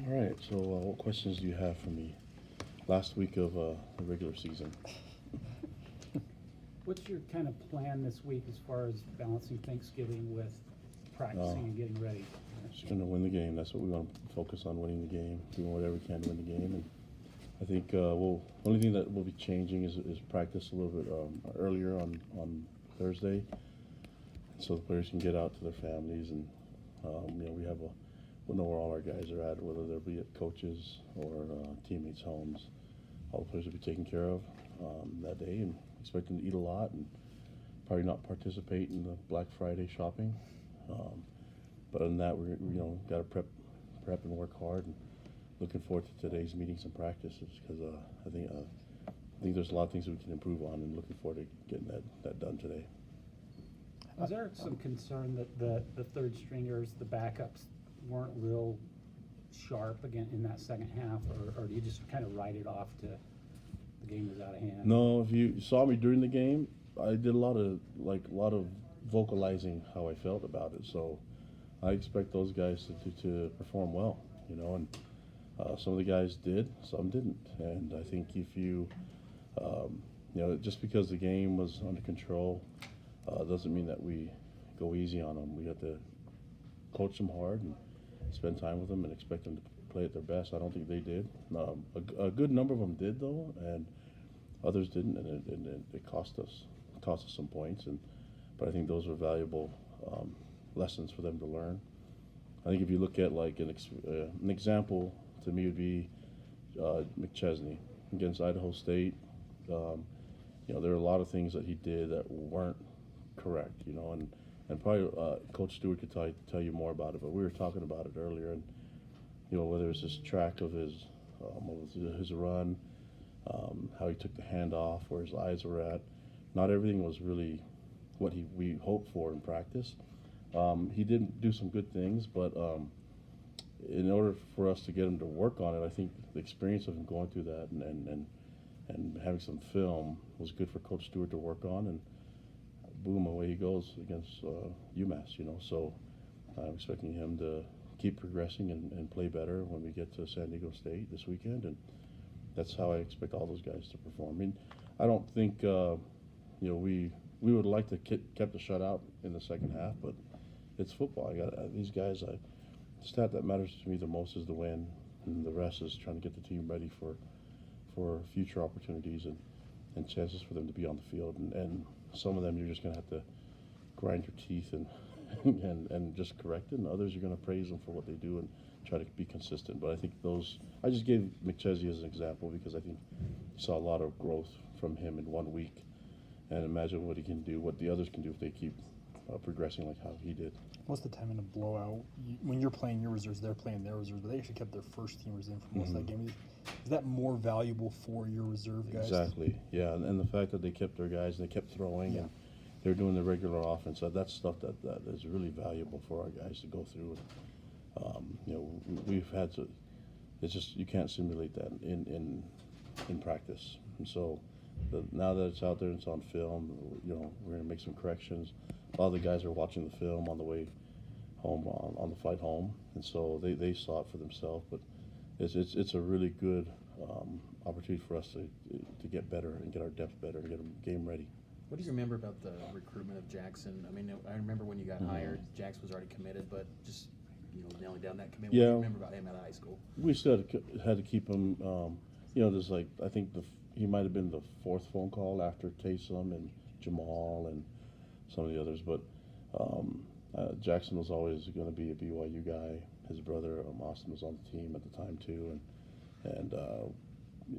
All right. So, what questions do you have for me? Last week of the regular season. What's your kind of plan this week as far as balancing Thanksgiving with practicing and getting ready? Just going to win the game. That's what we want to focus on: winning the game, doing whatever we can to win the game. And I think only thing that will be changing is practice a little bit earlier on Thursday, so the players can get out to their families and we'll know where all our guys are at, whether they'll be at coaches or teammates' homes. All the players will be taken care of that day, and expect them to eat a lot and probably not participate in the Black Friday shopping. But other than that, we're got to prep and work hard, and looking forward to today's meetings and practices because I think there's a lot of things that we can improve on, and looking forward to getting that done today. Is there some concern that the third stringers, the backups, weren't real sharp again in that second half, or do you just kind of write it off to the game was out of hand? No, if you saw me during the game, I did a lot of vocalizing how I felt about it. So I expect those guys to perform well, and some of the guys did, some didn't. And I think if just because the game was under control, doesn't mean that we go easy on them. We have to coach them hard and spend time with them and expect them to play at their best. I don't think they did. A good number of them did, though, and others didn't, and it cost us some points. But I think those were valuable lessons for them to learn. I think if you look at like an example to me would be McChesney against Idaho State. There are a lot of things that he did that weren't correct, and probably Coach Stewart could tell you more about it. But we were talking about it earlier, and whether it's this track of his run, how he took the hand off, where his eyes were at. Not everything was really what we hoped for in practice. He did do some good things, but in order for us to get him to work on it, I think the experience of him going through that and having some film was good for Coach Stewart to work on, and boom, away he goes against UMass, So I'm expecting him to keep progressing and play better when we get to San Diego State this weekend, and that's how I expect all those guys to perform. I mean, I don't think we would like to kept the shutout in the second half, but it's football. I got these guys. The stat that matters to me the most is the win, and the rest is trying to get the team ready for future opportunities and chances for them to be on the field. And some of them you're just going to have to grind your teeth and and just correct it, and others you're going to praise them for what they do and try to be consistent. But I think I just gave McChesney as an example because I think you saw a lot of growth from him in 1 week, and imagine what he can do, what the others can do if they keep progressing like how he did. Most of the time in a blowout, when you're playing your reserves, they're playing their reserves, but they actually kept their first teamers in for most of that game. Is that more valuable for your reserve guys? Exactly, yeah, and the fact that they kept their guys and they kept throwing and they're doing the regular offense, that's stuff that is really valuable for our guys to go through. We've had to. It's just you can't simulate that in practice, and so now that it's out there and it's on film, we're going to make some corrections. A lot of the guys are watching the film on the way home, on the flight home, and so they saw it for themselves. But it's a really good opportunity for us to get better and get our depth better and get them game ready. What do you remember about the recruitment of Jackson? I mean, I remember when you got hired, Jackson was already committed, but just nailing down that commitment. Yeah. What do you remember about him out of high school? We still had to keep him. There's I think he might have been the fourth phone call after Taysom and Jamal and some of the others, but Jackson was always going to be a BYU guy. His brother Austin was on the team at the time too, and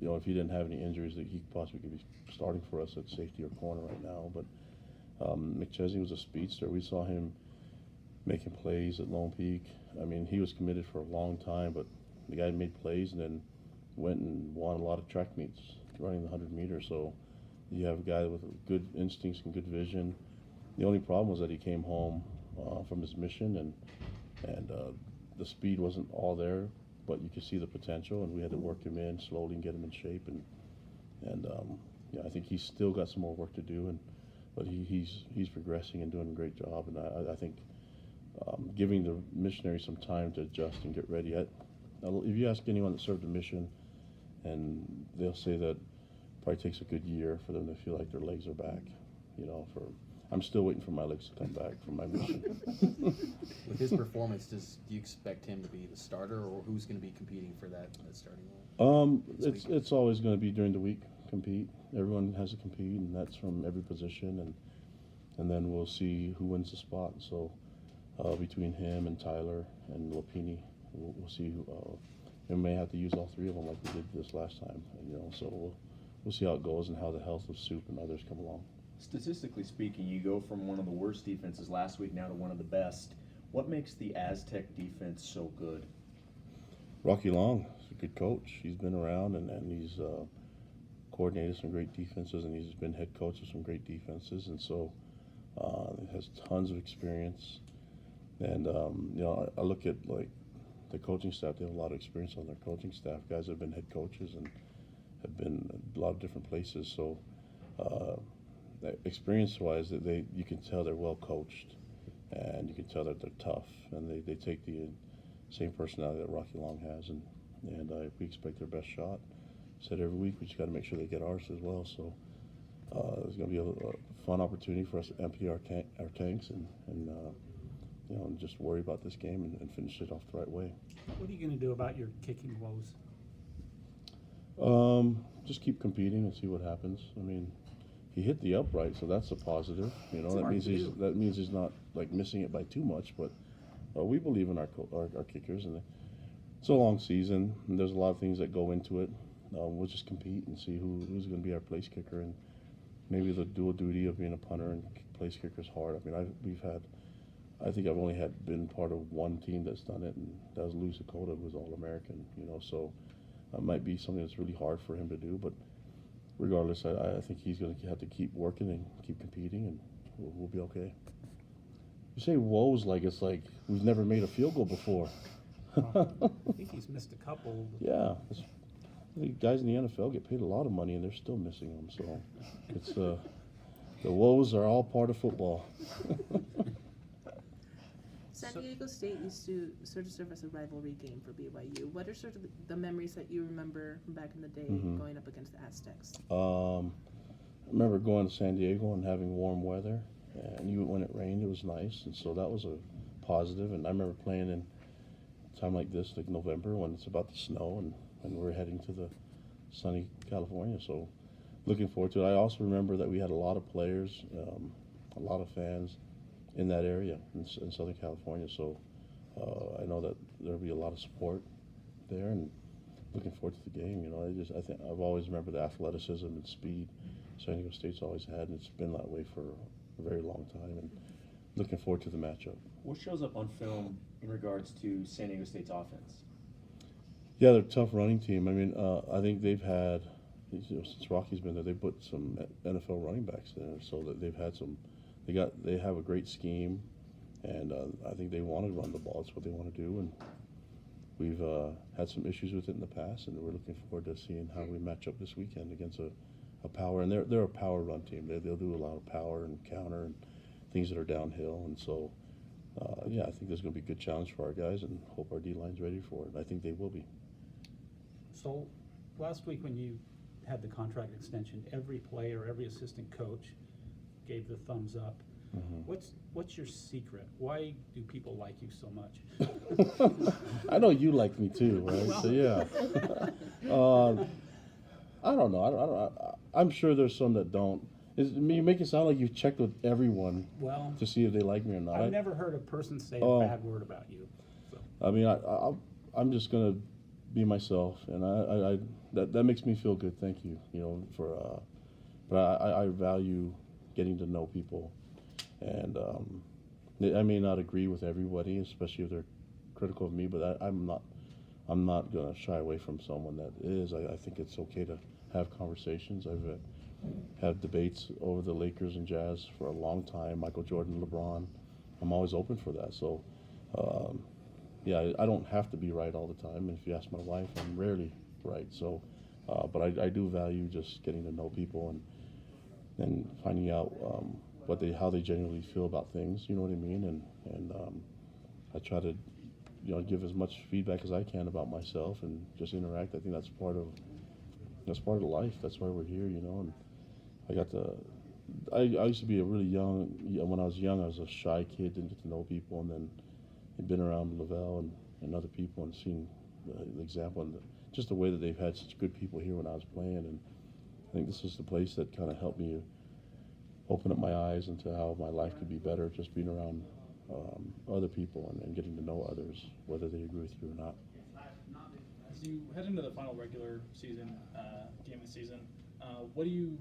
if he didn't have any injuries, that he possibly could be starting for us at safety or corner right now. But McChesney was a speedster. We saw him making plays at Lone Peak. I mean, he was committed for a long time, but the guy made plays and then went and won a lot of track meets running the 100 meters. So you have a guy with good instincts and good vision. The only problem was that he came home from his mission and the speed wasn't all there, but you could see the potential, and we had to work him in slowly and get him in shape. And I think he's still got some more work to do, but he's progressing and doing a great job. And I think giving the missionaries some time to adjust and get ready. if you ask anyone that served a mission, and they'll say that probably takes a good year for them to feel like their legs are back. I'm still waiting for my legs to come back from my mission. With his performance, do you expect him to be the starter, or who's going to be competing for that starting role? It's always going to be during the week. Compete. Everyone has to compete, and that's from every position, and then we'll see who wins the spot. So between him and Tyler and Lopini, we'll see who. We may have to use all three of them like we did this last time. So we'll see how it goes and how the health of Soup and others come along. Statistically speaking, you go from one of the worst defenses last week now to one of the best. What makes the Aztec defense so good? Rocky Long is a good coach. He's been around and he's coordinated some great defenses, and he's been head coach of some great defenses, and so he has tons of experience. And I look at like the coaching staff. They have a lot of experience on their coaching staff. Guys have been head coaches and have been a lot of different places. So experience-wise, you can tell they're well coached, and you can tell that they're tough, and they take the same personality that Rocky Long has, and we expect their best shot. Said every week, we just got to make sure they get ours as well. So it's going to be a fun opportunity for us to empty our tanks and just worry about this game and finish it off the right way. What are you going to do about your kicking woes? Just keep competing and see what happens. I mean, he hit the upright, so that's a positive. That means he's not like missing it by too much. But we believe in our kickers, and it's a long season, and there's a lot of things that go into it. We'll just compete and see who's going to be our place kicker, and maybe the dual duty of being a punter and place kicker is hard. I mean, I think I've only been part of one team that's done it, and that was Louis Dakota, who was All-American. So it might be something that's really hard for him to do, but regardless, I think he's going to have to keep working and keep competing, and we'll be okay. You say woes like it's like we've never made a field goal before. I think he's missed a couple. Yeah. The guys in the NFL get paid a lot of money, and they're still missing them. So it's the woes are all part of football. San Diego State used to sort of serve as a rivalry game for BYU. What are sort of the memories that you remember from back in the day going up against the Aztecs? I remember going to San Diego and having warm weather, and even when it rained, it was nice, and so that was a positive. And I remember playing in a time like this, like November, when it's about to snow, and we're heading to the sunny California. So looking forward to it. I also remember that we had a lot of players, a lot of fans in that area in Southern California. So I know that there'll be a lot of support there, and looking forward to the game. I think I've always remembered the athleticism and speed San Diego State's always had, and it's been that way for a very long time, and looking forward to the matchup. What shows up on film in regards to San Diego State's offense? Yeah, they're a tough running team. I mean, I think they've had, since Rocky's been there, they put some NFL running backs there, so that they've had some. They have a great scheme, and I think they want to run the ball. That's what they want to do, and we've had some issues with it in the past, and we're looking forward to seeing how we match up this weekend against a power. And they're a power run team. They'll do a lot of power and counter and things that are downhill, and so I think there's going to be a good challenge for our guys, and hope our D-line's ready for it. I think they will be. So last week when you had the contract extension, every player, every assistant coach gave the thumbs up. What's your secret? Why do people like you so much? I know you like me too, right? So yeah. I don't know. I'm sure there's some that don't. You make it sound like you've checked with everyone to see if they like me or not. I've never heard a person say a bad word about you. So. I mean, I'm just gonna be myself, and that makes me feel good. Thank you. But I value getting to know people, and I may not agree with everybody, especially if they're critical of me. But I'm not gonna shy away from someone that is. I think it's okay to have conversations. I've had debates over the Lakers and Jazz for a long time. Michael Jordan, LeBron. I'm always open for that. So. I don't have to be right all the time. And if you ask my wife, I'm rarely right. So, but I do value just getting to know people and finding out how they genuinely feel about things. You know what I mean? And I try to give as much feedback as I can about myself and just interact. I think that's part of life. That's why we're here, And I used to be a really when I was young, I was a shy kid, didn't get to know people, and then I've been around Lavelle and other people and seen the example and just the way that they've had such good people here when I was playing. And I think this is the place that kind of helped me open up my eyes into how my life could be better, just being around other people and getting to know others, whether they agree with you or not. As you head into the final regular season game of the season, what do you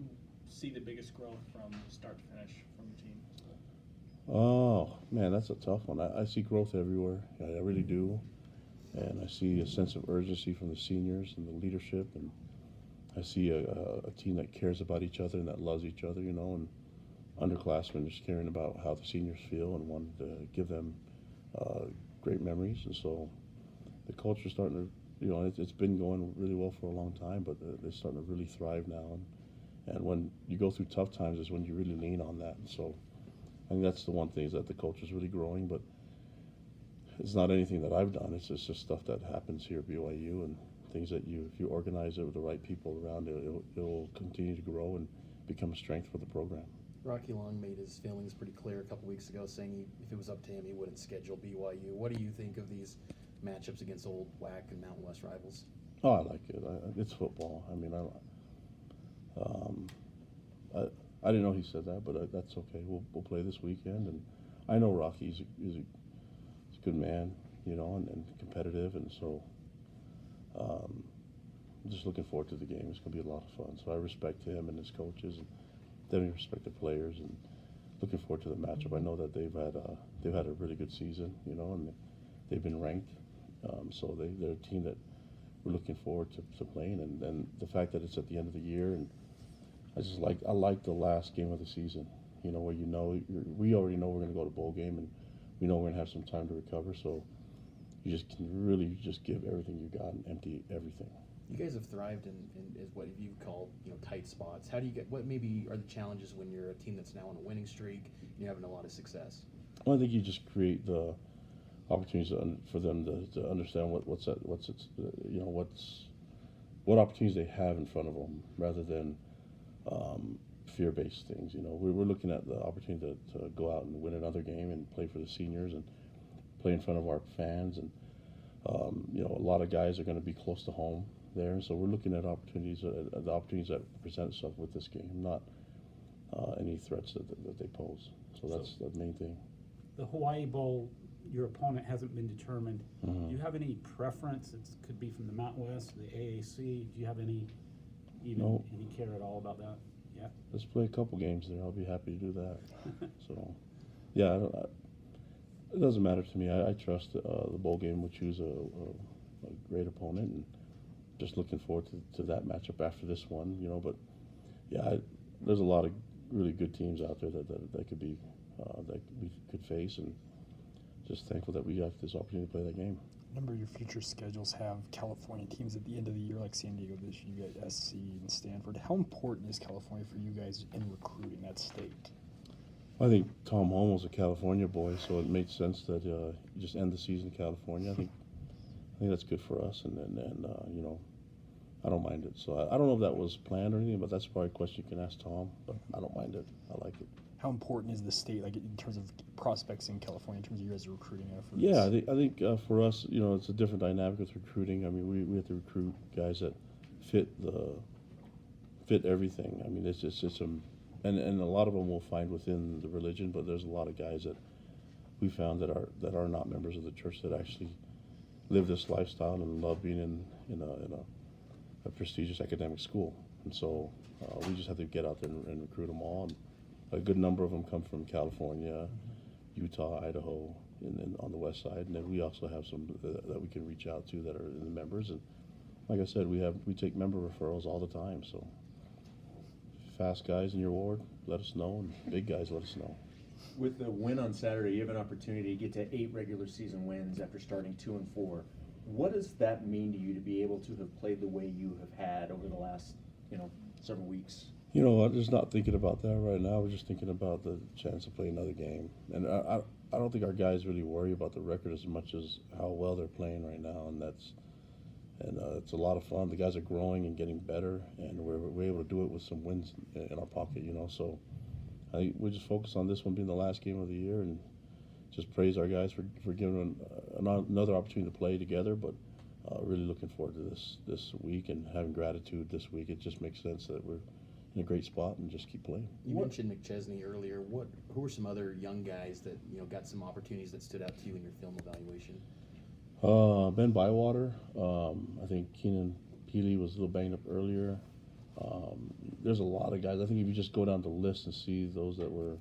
see the biggest growth from start to finish from your team? Oh, man, that's a tough one. I see growth everywhere. I really do. And I see a sense of urgency from the seniors and the leadership. And I see a team that cares about each other and that loves each other, and underclassmen just caring about how the seniors feel and wanting to give them great memories. And so the culture's starting to, it's been going really well for a long time, but they're starting to really thrive now. And when you go through tough times is when you really lean on that. And so I think that's the one thing, is that the culture's really growing, but it's not anything that I've done. It's just stuff that happens here at BYU and things that if you organize it with the right people around it, it'll continue to grow and become a strength for the program. Rocky Long made his feelings pretty clear a couple weeks ago, saying if it was up to him, he wouldn't schedule BYU. What do you think of these matchups against old WAC and Mountain West rivals? Oh, I like it. It's football. I mean, I didn't know he said that, but that's okay. We'll play this weekend, and I know Rocky. He's a good man, and competitive, and so I'm just looking forward to the game. It's going to be a lot of fun. So I respect him and his coaches, and they respect the players, and looking forward to the matchup. I know that they've had a really good season, and they've been ranked, so they're a team that we're looking forward to playing, and the fact that it's at the end of the year, and I like the last game of the season, where we already know we're going to go to bowl game, and we know we're going to have some time to recover, so you just can really just give everything you got and empty everything. You guys have thrived in what you call tight spots. How do you what maybe are the challenges when you're a team that's now on a winning streak and you're having a lot of success? Well, I think you just create the opportunities for them to understand what opportunities they have in front of them, rather than fear-based things. We're looking at the opportunity to go out and win another game and play for the seniors and play in front of our fans, and a lot of guys are going to be close to home there, and so we're looking at opportunities, the opportunities that present itself with this game, not any threats that they pose. So that's the main thing. The Hawaii Bowl, your opponent hasn't been determined. Mm-hmm. Do you have any preference? It could be from the Mountain West, the AAC. Do you have any care at all about that? Yeah. Let's play a couple games there. I'll be happy to do that. So, yeah, it doesn't matter to me. I trust the bowl game will choose a great opponent, and just looking forward to that matchup after this one. But yeah, there's a lot of really good teams out there that could be that we could face, and just thankful that we got this opportunity to play that game. A number of your future schedules have California teams at the end of the year, like San Diego this year. You got SC and Stanford. How important is California for you guys in recruiting that state? I think Tom Holmo's a California boy, so it made sense that you just end the season in California. I think that's good for us, and I don't mind it. So I don't know if that was planned or anything, but that's probably a question you can ask Tom. But I don't mind it. I like it. How important is the state, like in terms of prospects in California, in terms of your guys' recruiting efforts? Yeah, I think for us, it's a different dynamic with recruiting. I mean, we have to recruit guys that fit everything. I mean, it's and a lot of them we'll find within the religion, but there's a lot of guys that we found that are not members of the church that actually live this lifestyle and love being in a prestigious academic school. And so we just have to get out there and recruit them all. And a good number of them come from California, Utah, Idaho, and on the west side. And then we also have some that we can reach out to that are in the members. And like I said, we take member referrals all the time. So fast guys in your ward, let us know, and big guys, let us know. With the win on Saturday, you have an opportunity to get to 8 regular season wins after starting 2-4. What does that mean to you to be able to have played the way you have had over the last, several weeks? I'm just not thinking about that right now. We're just thinking about the chance to play another game. And I don't think our guys really worry about the record as much as how well they're playing right now, and it's a lot of fun. The guys are growing and getting better, and we're able to do it with some wins in our pocket, you know. So I think we just focus on this one being the last game of the year, and just praise our guys for giving another opportunity to play together. But really looking forward to this week and having gratitude this week. It just makes sense that we're in a great spot and just keep playing. You mentioned McChesney earlier. Who are some other young guys that got some opportunities that stood out to you in your film evaluation? Ben Bywater. I think Keenan Peely was a little banged up earlier. There's a lot of guys. I think if you just go down the list and see those that were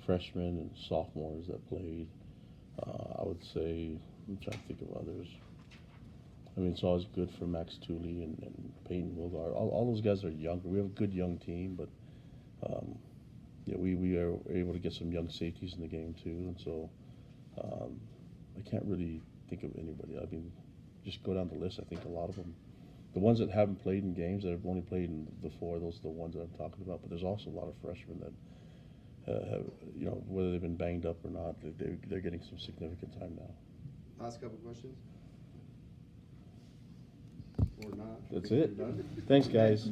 freshmen and sophomores that played, I would say, I'm trying to think of others. I mean, it's always good for Max Tooley and Peyton Wilgar. All those guys are younger. We have a good young team, but we are able to get some young safeties in the game too. And so I can't really think of anybody. I mean, just go down the list. I think a lot of them, the ones that haven't played in games, that have only played in the four, those are the ones that I'm talking about. But there's also a lot of freshmen that have, whether they've been banged up or not, they're getting some significant time now. Last couple questions? Or not? That's We're it. done? Thanks, guys.